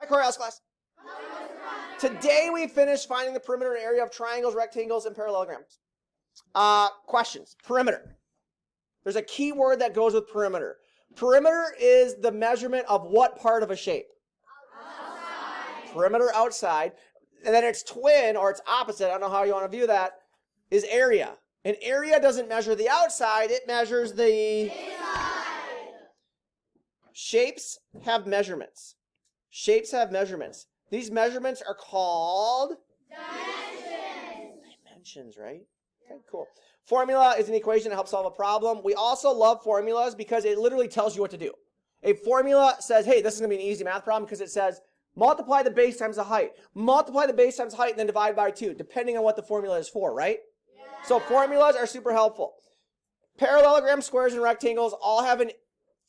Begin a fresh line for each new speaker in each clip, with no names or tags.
Coryell's class. Today we finished finding the perimeter and area of triangles, rectangles, and parallelograms. Questions. Perimeter. There's a key word that goes with perimeter. Perimeter is the measurement of what part of a shape? Outside. Perimeter, outside. And then its twin, or its opposite, I don't know how you want to view that, is area. And area doesn't measure the outside, it measures the inside. Shapes have measurements. Shapes have measurements. These measurements are called dimensions. Dimensions, right? Okay, cool. Formula is an equation that helps solve a problem. We also love formulas because it literally tells you what to do. A formula says, hey, this is going to be an easy math problem because it says, multiply the base times the height. Multiply the base times height and then divide by 2, depending on what the formula is for, right? Yeah. So formulas are super helpful. Parallelograms, squares, and rectangles all have a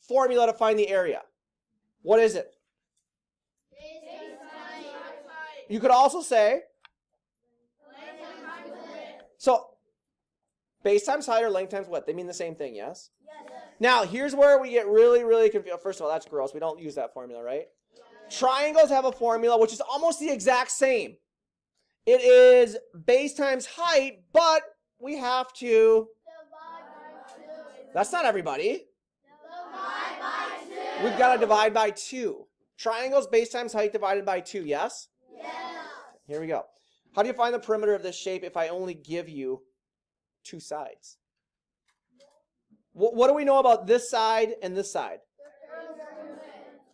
formula to find the area. What is it? You could also say, so base times height or length times width. They mean the same thing, yes? Yes. Now, here's where we get really, really confused. First of all, that's gross. We don't use that formula, right? Yes. Triangles have a formula which is almost the exact same. It is base times height, but we have to divide by 2. That's not everybody. Divide by 2. We've got to divide by 2. Triangles, base times height divided by 2, yes? Yes. Here we go. How do you find the perimeter of this shape if I only give you 2 sides? What do we know about this side and this side?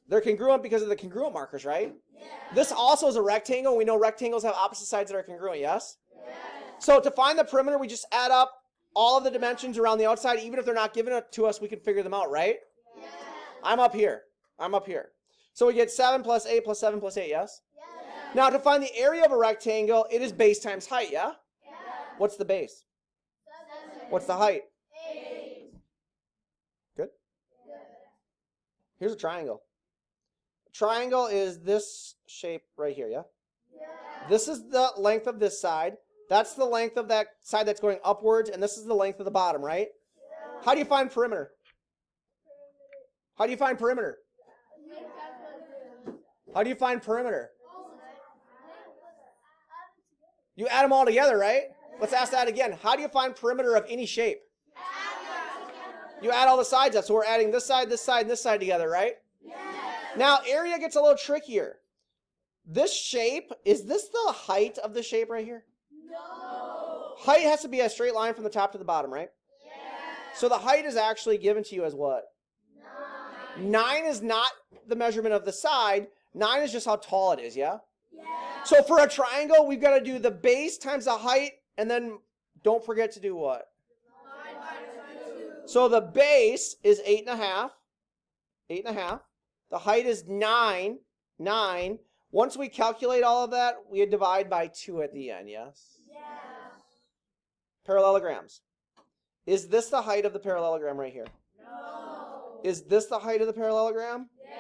They're congruent because of the congruent markers, right? Yes. This also is a rectangle. We know rectangles have opposite sides that are congruent, yes? Yes. So to find the perimeter, we just add up all of the dimensions around the outside. Even if they're not given to us, we can figure them out, right? Yes. I'm up here. I'm up here. So we get 7 plus 8 plus 7 plus 8, yes? Yes. Now to find the area of a rectangle, it is base times height, yeah? Yes. What's the base? 7. What's the height? 8. Good? Yes. Here's a triangle. A triangle is this shape right here, yeah? Yes. This is the length of this side. That's the length of that side that's going upwards, and this is the length of the bottom, right? Yes. How do you find perimeter? How do you find perimeter? How do you find perimeter? You add them all together, right? Let's ask that again. How do you find perimeter of any shape? You add all the sides up. So we're adding this side, and this side together, right? Yes. Now, area gets a little trickier. This shape, is this the height of the shape right here? No. Height has to be a straight line from the top to the bottom, right? Yes. So the height is actually given to you as what? 9. 9 is not the measurement of the side. 9 is just how tall it is, yeah? Yeah. So for a triangle, we've got to do the base times the height, and then don't forget to do what? Divide by 2. So the base is 8.5. 8.5. The height is 9. 9. Once we calculate all of that, we divide by 2 at the end, yes? Yes. Parallelograms. Is this the height of the parallelogram right here? No. Is this the height of the parallelogram? Yes.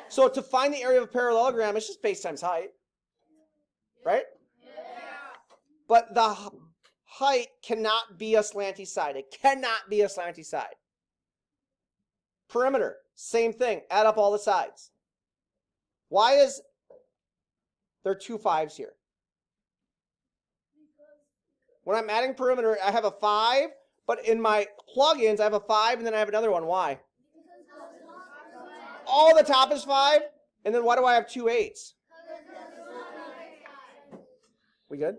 So to find the area of a parallelogram, it's just base times height. Right? Yeah. But the height cannot be a slanty side. It cannot be a slanty side. Perimeter, same thing. Add up all the sides. Why is there 2 5s here? When I'm adding perimeter, I have a 5, but in my plugins, I have a 5, and then I have another one. Why? All the top is 5, and then why do I have 2 8s? We good?